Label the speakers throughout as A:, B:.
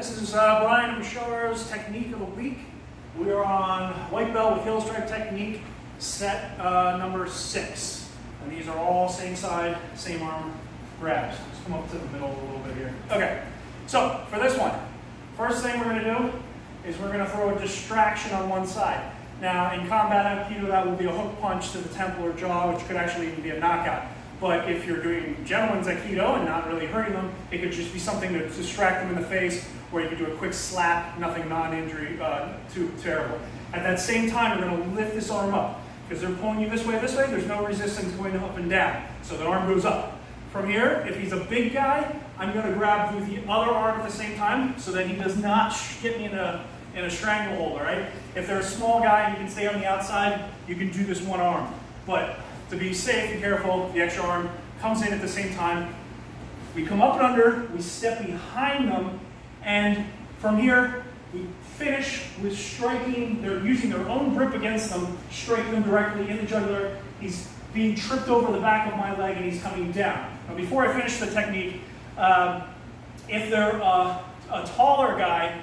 A: This is Brian Micheller's technique of the week. We are on white belt with heel strike technique, set number 6. And these are all same side, same arm grabs. Let's come up to the middle a little bit here. Okay, so for this one, first thing we're going to do is we're going to throw a distraction on one side. Now in combat Hapkido, that will be a hook punch to the temple or jaw, which could actually even be a knockout. But if you're doing gentleman's Aikido and not really hurting them, it could just be something to distract them in the face, or you could do a quick slap, nothing non-injury, too terrible. At that same time, we're going to lift this arm up. Because they're pulling you this way, there's no resistance going up and down. So the arm goes up. From here, if he's a big guy, I'm going to grab with the other arm at the same time so that he does not get me in a stranglehold, all right? If they're a small guy and you can stay on the outside, you can do this one arm. But to be safe and careful, the extra arm comes in at the same time. We come up and under, we step behind them, and from here, we finish with striking. They're using their own grip against them, striking them directly in the jugular. He's being tripped over the back of my leg and he's coming down. Now before I finish the technique, if they're a taller guy,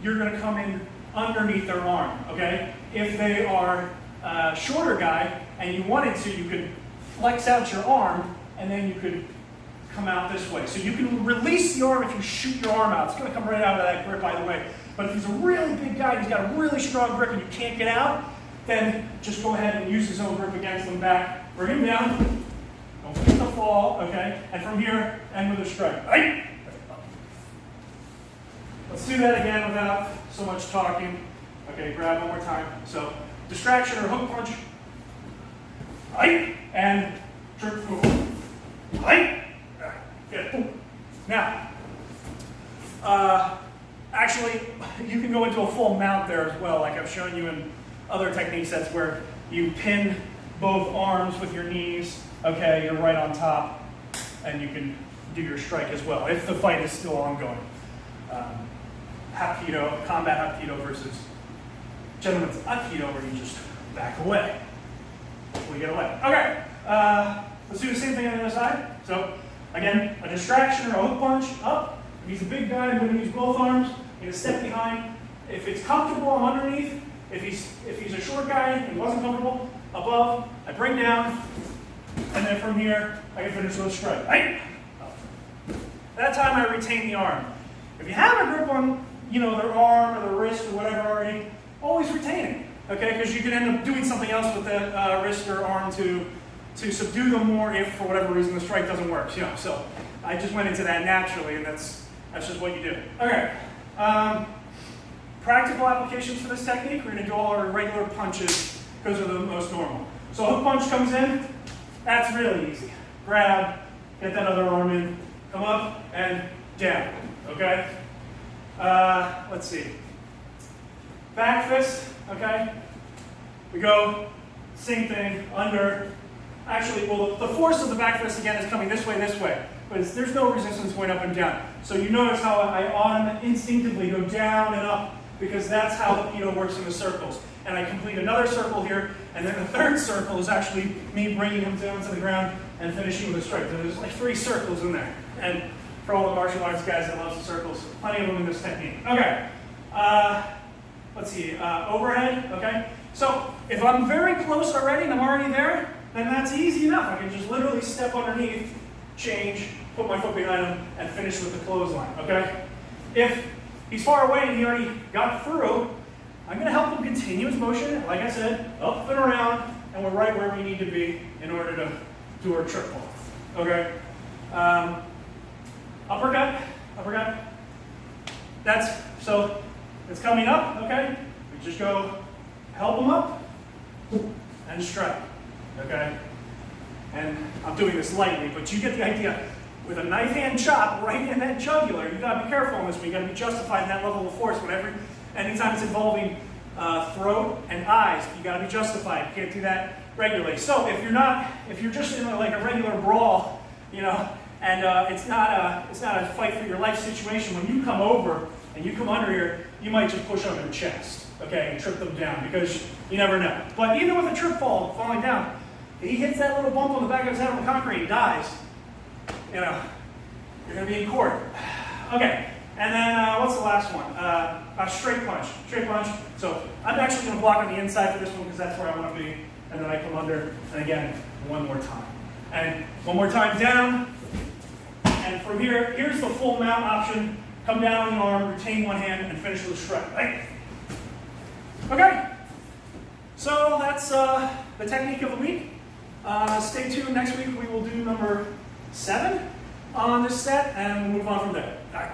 A: you're going to come in underneath their arm, okay? If they are a shorter guy and you wanted to, you could flex out your arm and then you could come out this way. So you can release the arm if you shoot your arm out. It's going to come right out of that grip, by the way. But if he's a really big guy and he's got a really strong grip and you can't get out, then just go ahead and use his own grip against him back. Bring him down. Don't forget to fall, okay? And from here, end with a strike. Right? Let's do that again without so much talking. Okay, grab one more time. So, distraction or hook punch. Right? And trip move. Right? Good. Now, actually, you can go into a full mount there as well, like I've shown you in other technique sets where you pin both arms with your knees. Okay, you're right on top, and you can do your strike as well if the fight is still ongoing. Hapkido, combat Hapkido versus gentleman's Aikido, where you just back away. We get away. Okay, let's do the same thing on the other side. So, again, a distraction or a hook punch, up. If he's a big guy, I'm going to use both arms. I'm going to step behind. If it's comfortable, I'm underneath. If he's a short guy and he wasn't comfortable, above, I bring down, and then from here, I can finish with a strike. Right? That time I retain the arm. If you have a grip on, their arm or their wrist or whatever already, always retain it, okay? Because you can end up doing something else with that wrist or arm to subdue them more if, for whatever reason, the strike doesn't work. So I just went into that naturally, and that's just what you do. Okay. Practical applications for this technique, we're going to do all our regular punches because they're the most normal. So hook punch comes in, that's really easy. Grab, get that other arm in, come up, and down, okay? Let's see. Back fist, okay? We go, same thing, under. Actually, well, the force of the back fist, again, is coming this way, but there's no resistance going up and down. So you notice how I instinctively go down and up, because that's how Hapkido works in the circles. And I complete another circle here, and then the third circle is actually me bringing him down to the ground and finishing with a strike. So there's like 3 circles in there. And for all the martial arts guys that love the circles, plenty of them in this technique. Okay, let's see, overhead, okay? So if I'm very close already and I'm already there, then that's easy enough. I can just literally step underneath, change, put my foot behind him, and finish with the clothesline, okay? If he's far away and he already got through, I'm going to help him continue his motion, like I said, up and around, and we're right where we need to be in order to do our triple. Okay? Uppercut. So it's coming up, okay? We just go help him up and strike, okay? And I'm doing this lightly, but you get the idea. With a knife hand chop right in that jugular, you gotta be careful on this one. You gotta be justified in that level of force. Anytime it's involving throat and eyes, you gotta be justified. You can't do that regularly. So if you're just in like a regular brawl, and it's not a fight for your life situation, when you come over and you come under here, you might just push on their chest, okay, and trip them down, because you never know. But even with a trip falling down, he hits that little bump on the back of his head on the concrete, he dies. You're going to be in court. Okay, And then what's the last one? A straight punch. Straight punch. So I'm actually going to block on the inside for this one because that's where I want to be. And then I come under. And again, one more time. And one more time down. And from here, here's the full mount option. Come down on the arm, retain one hand, and finish with a shred. Right? Okay. So that's the technique of the week. Stay tuned. Next week we will do number 7 on this set, and we'll move on from there. All right.